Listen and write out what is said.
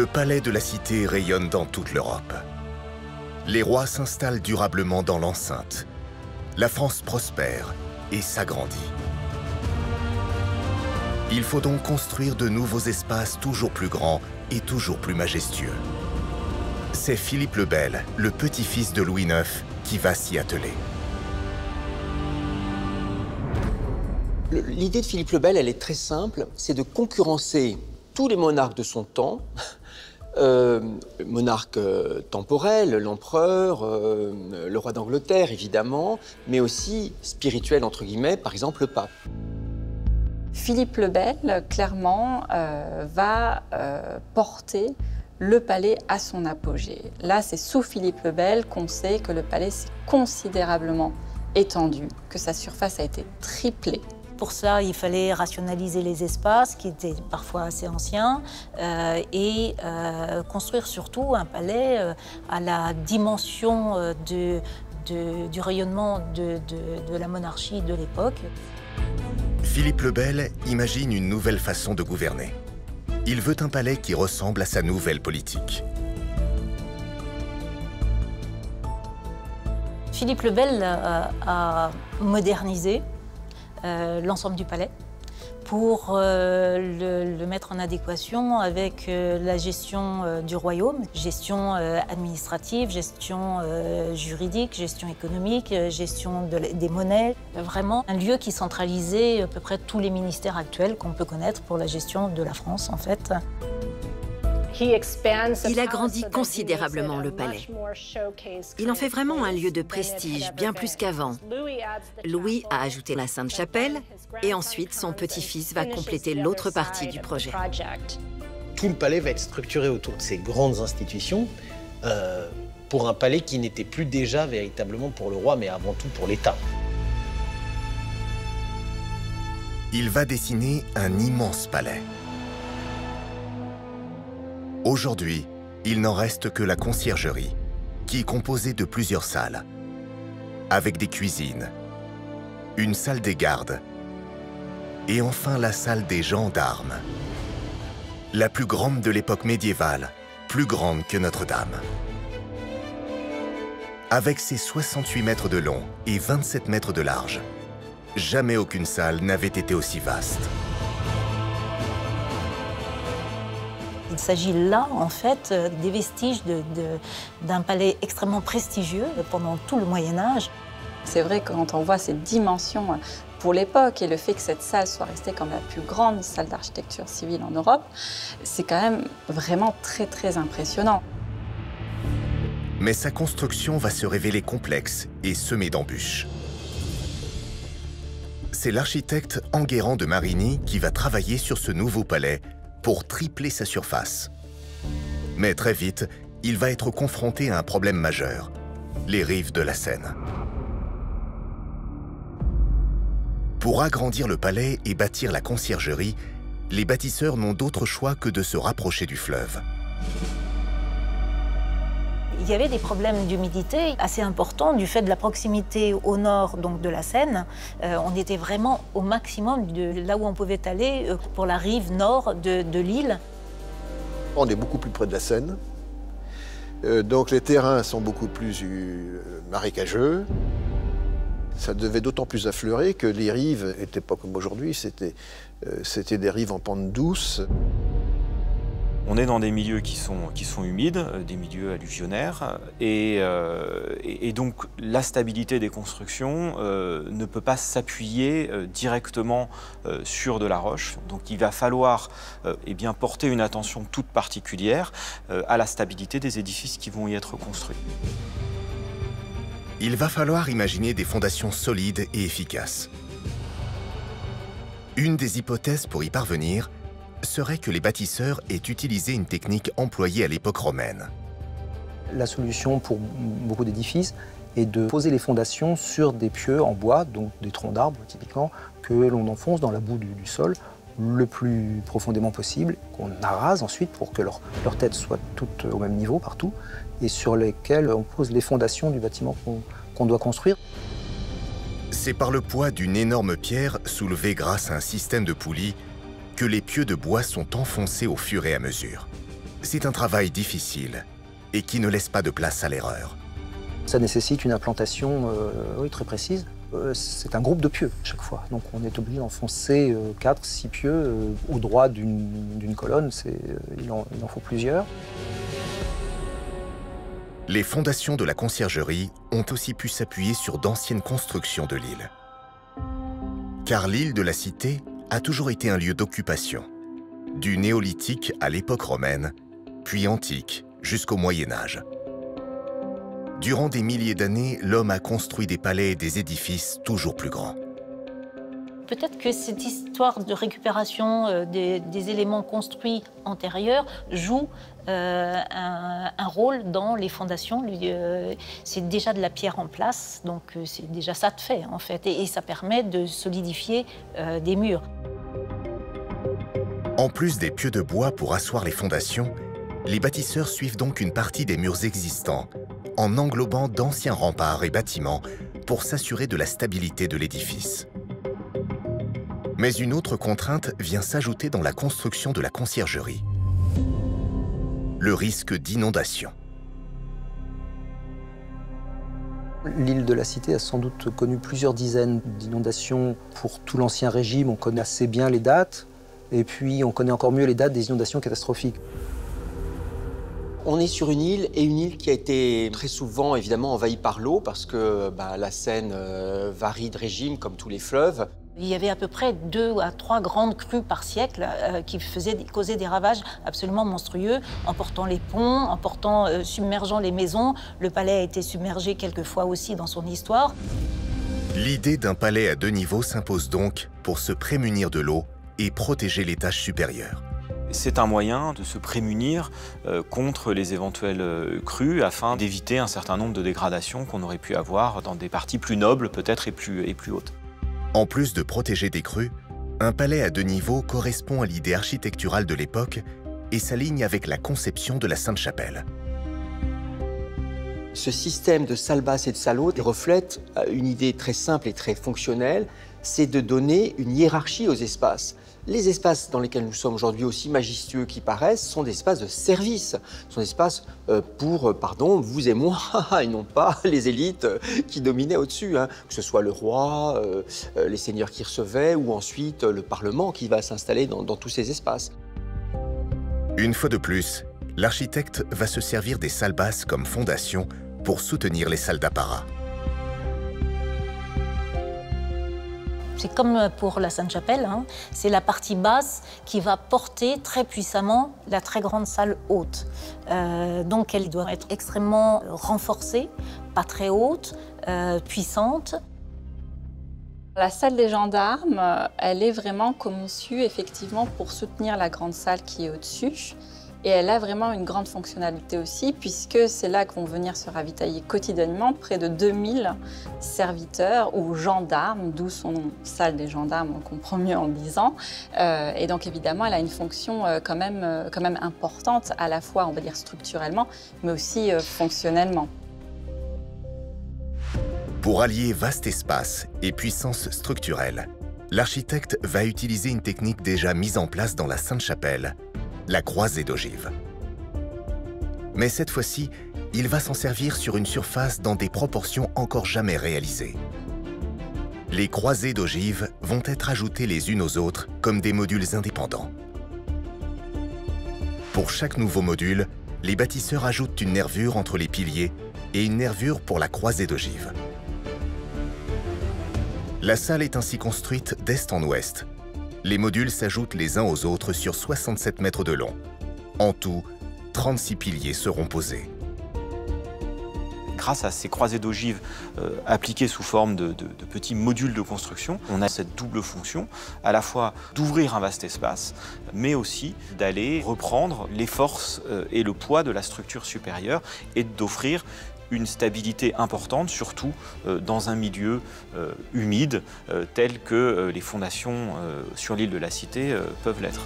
Le palais de la cité rayonne dans toute l'Europe. Les rois s'installent durablement dans l'enceinte. La France prospère et s'agrandit. Il faut donc construire de nouveaux espaces toujours plus grands et toujours plus majestueux. C'est Philippe le Bel, le petit-fils de Louis IX, qui va s'y atteler. L'idée de Philippe le Bel, elle est très simple, c'est de concurrencer tous les monarques de son temps, monarque temporel, l'empereur, le roi d'Angleterre évidemment, mais aussi spirituel entre guillemets, par exemple le pape. Philippe le Bel, clairement, va porter le palais à son apogée. Là, c'est sous Philippe le Bel qu'on sait que le palais s'est considérablement étendu, que sa surface a été triplée. Pour cela, il fallait rationaliser les espaces qui étaient parfois assez anciens et construire surtout un palais à la dimension du rayonnement de la monarchie de l'époque. Philippe le Bel imagine une nouvelle façon de gouverner. Il veut un palais qui ressemble à sa nouvelle politique. Philippe le Bel a modernisé l'ensemble du palais pour le mettre en adéquation avec la gestion du royaume, gestion administrative, gestion juridique, gestion économique, gestion des monnaies. Vraiment un lieu qui centralisait à peu près tous les ministères actuels qu'on peut connaître pour la gestion de la France en fait. Il agrandit considérablement le palais. Il en fait vraiment un lieu de prestige, bien plus qu'avant. Louis a ajouté la Sainte-Chapelle et ensuite son petit-fils va compléter l'autre partie du projet. Tout le palais va être structuré autour de ces grandes institutions pour un palais qui n'était plus déjà véritablement pour le roi, mais avant tout pour l'État. Il va dessiner un immense palais. Aujourd'hui, il n'en reste que la conciergerie, qui est composée de plusieurs salles, avec des cuisines, une salle des gardes et enfin la salle des gendarmes, la plus grande de l'époque médiévale, plus grande que Notre-Dame. Avec ses 68 mètres de long et 27 mètres de large, jamais aucune salle n'avait été aussi vaste. Il s'agit là, en fait, des vestiges d'un palais extrêmement prestigieux pendant tout le Moyen-Âge. C'est vrai que quand on voit ces dimensions pour l'époque et le fait que cette salle soit restée comme la plus grande salle d'architecture civile en Europe, c'est quand même vraiment très, très impressionnant. Mais sa construction va se révéler complexe et semée d'embûches. C'est l'architecte Enguerrand de Marigny qui va travailler sur ce nouveau palais pour tripler sa surface. Mais très vite, il va être confronté à un problème majeur, les rives de la Seine. Pour agrandir le palais et bâtir la conciergerie, les bâtisseurs n'ont d'autre choix que de se rapprocher du fleuve. Il y avait des problèmes d'humidité assez importants du fait de la proximité au nord donc de la Seine. On était vraiment au maximum de là où on pouvait aller pour la rive nord de l'île. On est beaucoup plus près de la Seine, donc les terrains sont beaucoup plus marécageux. Ça devait d'autant plus affleurer que les rives n'étaient pas comme aujourd'hui, c'était des rives en pente douce. On est dans des milieux qui sont humides, des milieux alluvionnaires, et donc la stabilité des constructions ne peut pas s'appuyer directement sur de la roche. Donc il va falloir porter une attention toute particulière à la stabilité des édifices qui vont y être construits. Il va falloir imaginer des fondations solides et efficaces. Une des hypothèses pour y parvenir serait que les bâtisseurs aient utilisé une technique employée à l'époque romaine. La solution pour beaucoup d'édifices est de poser les fondations sur des pieux en bois, donc des troncs d'arbres typiquement, que l'on enfonce dans la boue du sol le plus profondément possible, qu'on arrase ensuite pour que leur tête soit toutes au même niveau partout, et sur lesquelles on pose les fondations du bâtiment qu'on doit construire. C'est par le poids d'une énorme pierre soulevée grâce à un système de poulies que les pieux de bois sont enfoncés au fur et à mesure. C'est un travail difficile et qui ne laisse pas de place à l'erreur. Ça nécessite une implantation oui, très précise. C'est un groupe de pieux chaque fois, donc on est obligé d'enfoncer 4-6 pieux au droit d'une colonne, il en faut plusieurs. Les fondations de la conciergerie ont aussi pu s'appuyer sur d'anciennes constructions de l'île. Car l'île de la Cité a toujours été un lieu d'occupation, du néolithique à l'époque romaine, puis antique jusqu'au Moyen-Âge. Durant des milliers d'années, l'homme a construit des palais et des édifices toujours plus grands. Peut-être que cette histoire de récupération des éléments construits antérieurs joue un rôle dans les fondations. C'est déjà de la pierre en place, donc c'est déjà ça de fait en fait, et ça permet de solidifier des murs. En plus des pieux de bois pour asseoir les fondations, les bâtisseurs suivent donc une partie des murs existants, en englobant d'anciens remparts et bâtiments pour s'assurer de la stabilité de l'édifice. Mais une autre contrainte vient s'ajouter dans la construction de la conciergerie. Le risque d'inondation. L'île de la Cité a sans doute connu plusieurs dizaines d'inondations pour tout l'Ancien Régime. On connaît assez bien les dates, et puis on connaît encore mieux les dates des inondations catastrophiques. On est sur une île qui a été très souvent évidemment envahie par l'eau parce que la Seine varie de régime comme tous les fleuves. Il y avait à peu près 2 à 3 grandes crues par siècle qui causaient des ravages absolument monstrueux, emportant les ponts, submergeant les maisons. Le palais a été submergé quelques fois aussi dans son histoire. L'idée d'un palais à 2 niveaux s'impose donc pour se prémunir de l'eau et protéger l'étage supérieur. C'est un moyen de se prémunir contre les éventuelles crues afin d'éviter un certain nombre de dégradations qu'on aurait pu avoir dans des parties plus nobles peut-être et plus hautes. En plus de protéger des crues, un palais à 2 niveaux correspond à l'idée architecturale de l'époque et s'aligne avec la conception de la Sainte-Chapelle. Ce système de salle basse et de salle haute reflète une idée très simple et très fonctionnelle, c'est de donner une hiérarchie aux espaces. Les espaces dans lesquels nous sommes aujourd'hui, aussi majestueux qu'ils paraissent, sont des espaces de service. Ce sont des espaces pour, vous et moi, et non pas les élites qui dominaient au-dessus. Que ce soit le roi, les seigneurs qui recevaient, ou ensuite le Parlement qui va s'installer dans tous ces espaces. Une fois de plus, l'architecte va se servir des salles basses comme fondation pour soutenir les salles d'apparat. C'est comme pour la Sainte-Chapelle, c'est la partie basse qui va porter très puissamment la très grande salle haute. Donc elle doit être extrêmement renforcée, pas très haute, puissante. La salle des gendarmes, elle est vraiment conçue effectivement pour soutenir la grande salle qui est au-dessus. Et elle a vraiment une grande fonctionnalité aussi, puisque c'est là que vont venir se ravitailler quotidiennement près de 2000 serviteurs ou gendarmes, d'où son nom, salle des gendarmes, on comprend mieux en le disant. Et donc évidemment, elle a une fonction quand même importante, à la fois, on va dire, structurellement, mais aussi fonctionnellement. Pour allier vaste espace et puissance structurelle, l'architecte va utiliser une technique déjà mise en place dans la Sainte-Chapelle, la croisée d'ogives. Mais cette fois-ci, il va s'en servir sur une surface dans des proportions encore jamais réalisées. Les croisées d'ogives vont être ajoutées les unes aux autres comme des modules indépendants. Pour chaque nouveau module, les bâtisseurs ajoutent une nervure entre les piliers et une nervure pour la croisée d'ogives. La salle est ainsi construite d'est en ouest. Les modules s'ajoutent les uns aux autres sur 67 mètres de long. En tout, 36 piliers seront posés. Grâce à ces croisées d'ogives appliquées sous forme de petits modules de construction, on a cette double fonction, à la fois d'ouvrir un vaste espace, mais aussi d'aller reprendre les forces et le poids de la structure supérieure et d'offrir une stabilité importante, surtout dans un milieu humide tel que les fondations sur l'île de la Cité peuvent l'être.